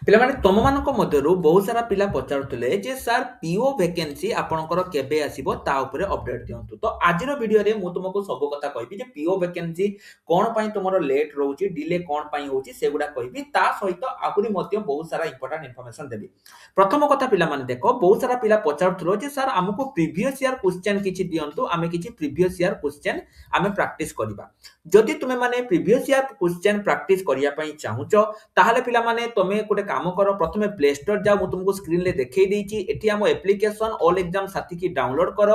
ପିଲାମାନେ ତମମାନଙ୍କ ମଧ୍ୟରୁ ବହୁତ ସାରା ପିଲା ପଚାରୁଥିଲେ ଯେ ସାର୍ ପିଓ ଭେକେନ୍ସି ଆପଣଙ୍କର କେବେ ଆସିବ ତା ଉପରେ ଅପଡେଟ୍ ଦିଅନ୍ତୁ। ତ ଆଜିର ଭିଡିଓରେ ମୁଁ ତୁମକୁ ସବୁ କଥା କହିବି ଯେ ପିଓ ଭେକେନ୍ସି କଣ ପାଇଁ ତୁମର ଲେଟ୍ ରହୁଛି, ଡିଲେ କଣ ପାଇଁ ହଉଛି ସେଗୁଡା କହିବି। ତା ସହିତ ଆହୁରି ମଧ୍ୟ ବହୁତ ସାରା ଇମ୍ପୋର୍ଟାଣ୍ଟ ଇନଫର୍ମେସନ ଦେବି। ପ୍ରଥମ କଥା ପିଲାମାନେ ଦେଖ, ବହୁତ ସାରା ପିଲା ପଚାରୁଥିଲ ଯେ ସାର୍ ଆମକୁ ପ୍ରିଭିୟସ୍ ଇୟର କ୍ୱେଶ୍ଚନ କିଛି ଦିଅନ୍ତୁ, ଆମେ କିଛି ପ୍ରିଭିୟସ୍ ଇୟର କ୍ୱେଶ୍ଚନ ଆମେ ପ୍ରାକ୍ଟିସ କରିବା। ଯଦି ତୁମେ ମାନେ ପ୍ରିଭିୟସ୍ ଇୟର କ୍ୱେଶ୍ଚନ ପ୍ରାକ୍ଟିସ କରିବା ପାଇଁ ଚାହୁଁଛ তাহলে পিলামানে তুমি গোটে কাম কর, প্রথমে প্লে স্টোর যাও, মু তোমাকে স্ক্রিন রে দেখাই দেইছি। এটি আম অ্যাপ্লিকেশন অল এক্সাম সাথী কি ডাউনলোড কর।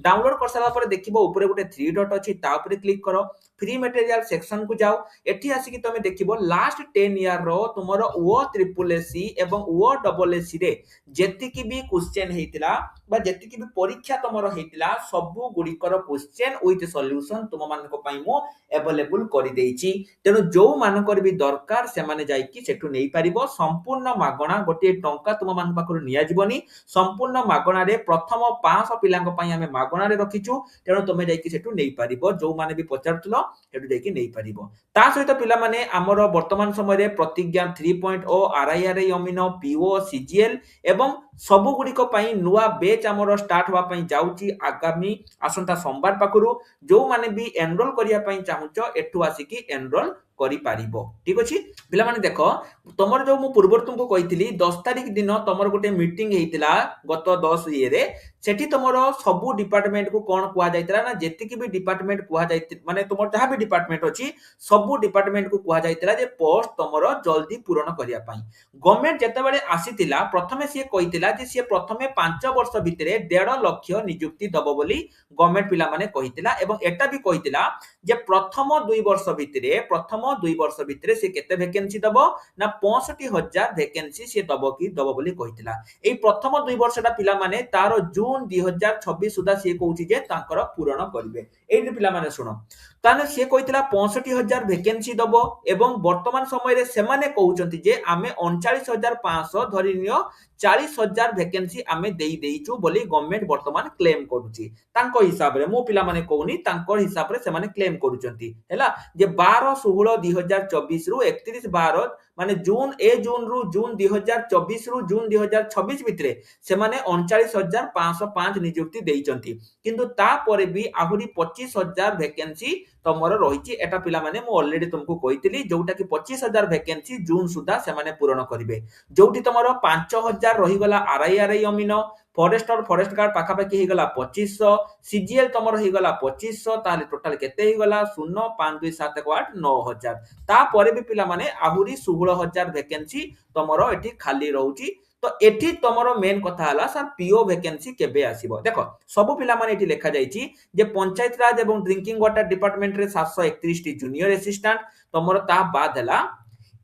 ডাউনলোড করে সারা পরে দেখিব উপরে গোটে থ্রি ডট আছে, তা উপরে ক্লিক কর। ফ্রি ম্যাটেরিয়াল সেকশন কু যাও। এটি আসিকি তুমি দেখিব লাস্ট 10 ইয়ার র তোমার ও ট্রিপল এসি এবং ও ডবল এসি রে যেতিকি বি কোশ্চেন হেইতিলা বা যেতিকি বি পরীক্ষা তোমার হেইতিলা সবু গুড়িকর কোশ্চেন উইথ সল্যুশন তুম মানক পাই মু अवेलेबल कर देइछि। तेणु जो मानकर भी दरकार से माने जाइकी सेठु नै परिबो। संपूर्ण मागणा, गोटे टंका तुम मान पाखरु निया जीवनी। संपूर्ण मागणा रे प्रथम 500 पिलांक पई हमें मागणा रे रखिछु। तेणु तुमे जाइकी सेठु नै परिबो, जो माने भी पचारथुलो सेठु जाइकी नै परिबो। ता सहित पिला माने हमर वर्तमान समय रे प्रतिज्ञा 3.0 आरआईआरआई अमीनो पीओ सीजीएल एवं सबु गुड़िक पई नुआ बेच हमर स्टार्ट होवा पई जाउची आगामी आसंता सोमवार पाखरु। जो माने भी एनरोल करिया पई चाहुचो एठु आसिकी एनरोल करि पारिबो। ठीक अछि पिला माने देखो, तमर जो मु पूर्वर तुमको कहितली 10 तारिख दिन तमर गोटे मीटिंग हेतिला गत 10 ये सेठी तमर सबु डिपार्टमेंट को कोन कुआ जाइतला ना, जेतिकी भी डिपार्टमेंट कुआ जाइत माने तमर जहा भी डिपार्टमेंट अछि सबु डिपार्टमेंट को कुआ जाइतला जे पोस्ट तमर जल्दी पूरण करिया पई। गवर्नमेंट जेते बेले आसीतिला प्रथमे से कहितला जे से प्रथमे 5 वर्ष भितरे 1.5 लाख नियुक्ति दबो बोली गवर्नमेंट पिला माने कहितला। एवं एटा भी कहितला जे प्रथम 2 वर्ष भितरे से केते वैकेंसी दबो ना 65,000 वैकेंसी से दबो कि दबो बोली कहितला। एई प्रथम 2 वर्षटा पिला माने तारो जून 2026 सुधा से कहउची जे तांकर पूरण करिवे। एई पिला माने सुनो, ताने से कहितला 65,000 वैकेंसी दबो एवं वर्तमान समय रे से माने कहउचंती जे आमे 39,500 धरि नियो 40,000 वैकेंसी आमे देई देइचू बोली गवर्नमेंट वर्तमान क्लेम करूची। तांको हिसाब रे मु पिला माने कहउनी, तांको हिसाब रे से माने क्लेम करूचंती हैला जे 12/16/2024 रु 31/12 माने जून रु जून 2024 रु जून 2026 भितरे से माने 39,505 नियुक्ति देइचंती। किंतु ता परे भी आहुरी 25,000 वैकेंसी तमरो रहिची। एटा पिला माने मु ऑलरेडी तुमको कहितली, जोटा कि 25,000 वैकेंसी जून सुधा से माने पूर्ण करिवे। जोटी तमरो 5,000 रही गला आरआईआरआई अमीनो, फॉरेस्टर फॉरेस्ट गार्ड पाखा पाखी हे गला 2500, सीजीएल तमरो हे गला 2500, ताले टोटल केते हे गला 0 5 2 7 1 8 9,000। ता परे भी पिला माने आहुरी 16,000 वैकेंसी तमरो एठी खाली रहउची। तो एठी तमरो मेन कथा हला सर पीओ वैकेंसी केबे आसीबो। देखो सब पिला माने एठी लेखा जाईची जे पंचायत राज एवं ड्रिंकिंग वाटर डिपार्टमेंट रे 731 टी जूनियर असिस्टेंट तमरो ता बाद हला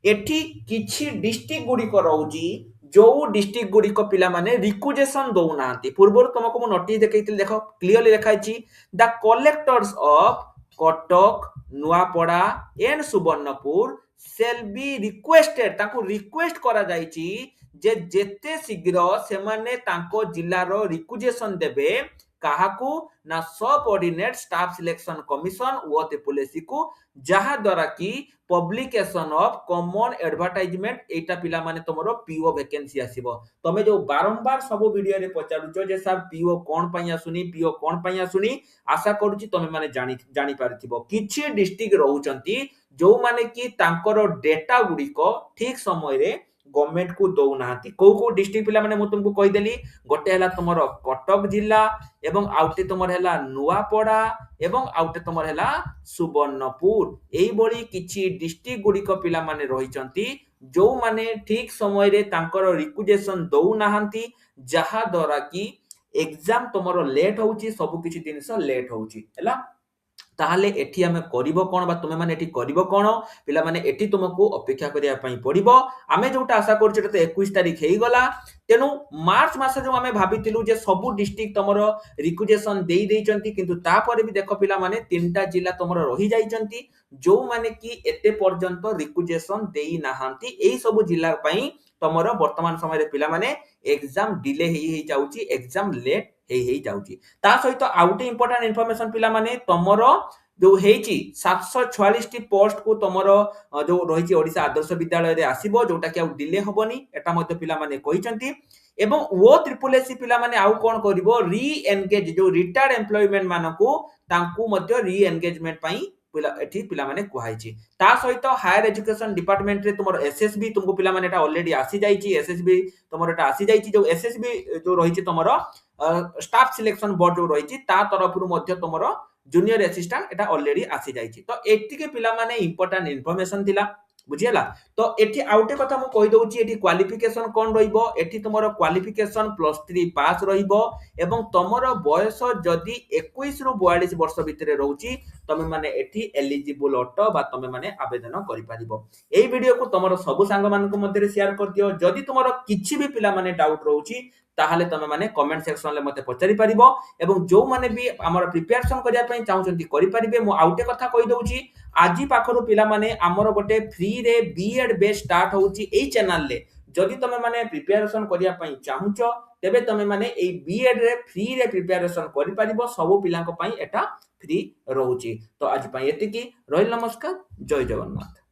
एठी किछि डिस्ट्रिक्ट गुडी को रहउची, जो डिस्ट्रिक्ट गुडी को पिला माने रिक्वेजेशन दउ नांती। पूर्वर तुमको मु नोटिस देखैतिल, देखो क्लियरली लिखाइची the collectors of Cuttack, Nuapada and Subarnapur shall be requested, ताको रिक्वेस्ट करा जाईची जे जेते शीघ्र से माने तांको जिल्लार रिक्वेजेशन देबे काहाकू ना सबऑर्डिनेट स्टाफ सिलेक्शन कमिशन ओ त्रिपुलेसी को, जहा द्वारा की पब्लिकेशन ऑफ कॉमन एडवर्टाइजमेंट एटा पिला माने तमरो पीओ वैकेंसी आसीबो। तमे जो बारंबार सब वीडियो रे पचारुचो जे सर पीओ कोन पई आसुनी, पीओ कोन पई आसुनी, आशा करूची तमे माने जानी पारथिबो। किछि डिस्ट्रिक्ट रहउचंती जो माने की तांकर डेटा गुडी को ठीक समय रे गवर्नमेंट को दउ नांती। को डिस्ट्रिक्ट पिला माने मु तुमको कहि देली, गोटे हला तमरो कटक जिल्ला एवं आउटे तमर हला नुआपड़ा एवं आउटे तमर हला सुवर्णपुर। एई बड़ी किछि डिस्ट्रिक्ट गुडी को पिला माने रहिचंती जो माने ठीक समय रे तांकर रिक्वेजेशन दउ नाहंती, जहा द्वारा की एग्जाम तमरो लेट होउची, सब किछि दिनस लेट होउची हैला। ताहले एठी हमें करिवो कोन बा तुमे माने एठी करिवो कोन पिला माने एठी तुमको अपेक्षा करिया पई पड़िबो। आमे जोटा आशा करछु त 21 तारिख हेई गला। तेनु मार्च मास जो आमे भाबितिलु जे सबु डिस्ट्रिक्ट तमरो रिक्वेजेशन देई देइचंती, किंतु ता परे भी देखो पिला माने 3टा जिल्ला तमरो रही जाइचंती जो माने की एते पर्यंत रिक्वेजेशन देई नाहंती। एई सबु जिल्ला पई तमरो वर्तमान समय रे पिला माने एग्जाम डिले हेई जाउची, एग्जाम लेट हेई जाउची। ता सहित आउटे इंपोर्टेंट इन्फॉर्मेशन पिला माने तमरो जो हेची 744 टी पोस्ट को तमरो जो रही ओडिशा आदर्श विद्यालय रे आसीबो जोटा कि आ डिले हबनी एटा मध्य पिला माने कहिसंती एवं वो ट्रिपल एससी पिला माने आउ कोन करिवो री एंगेज जो रिटायर्ड एम्प्लॉयमेंट मानको तांकू मध्य री एंगेजमेंट पई पिला एठी पिला माने कुहाइची ता सहित हायर एजुकेशन डिपार्टमेंट रे तुमरो एसएसबी तुमको पिला माने एटा ऑलरेडी आसी जाईची एसएसबी तुमरो एटा आसी जाईची जो एसएसबी जो रहिची तुमरो स्टाफ सिलेक्शन बोर्ड जो रहिची ता तरफरु मध्य तुमरो जूनियर असिस्टेंट एटा ऑलरेडी आसी जाईची तो एटिके पिला माने इंपोर्टेंट इन्फॉर्मेशन थिला बुझियला तो एठी आउटे कथा मु कहि दउची एठी क्वालिफिकेशन कोन रहिबो एठी तुमरो क्वालिफिकेशन +3 पास रहिबो एवं तमरो बयस जदी 21 रु 42 वर्ष भितरे रहउची तमे माने एठी एलिजिबल अटो बा तमे माने आवेदन करि पारिबो एई वीडियो को तमरो सब सांग मान को मध्ये शेयर कर दियो जदी तुमरो किछि भी पिला माने डाउट रहउची ताहाले तमे माने कमेंट सेक्शन ले मते पचारि पारिबो एवं जो माने भी हमर प्रिपरेशन करिया पई चाहउचंती करि पारिबे मु आउटे कथा कहि दउची आजि पाखरु पिला माने हमर गोटे फ्री रे बीएड बेस स्टार्ट होउची एई चैनल ले जदी तमे माने प्रिपरेशन करिया पई चाहुचो तेबे तमे माने एई बीएड रे फ्री रे प्रिपरेशन करि पारिबो सब पिलांको पई एटा फ्री रहउची तो आज पई एतिकी रहिल नमस्कार जय जगन्नाथ।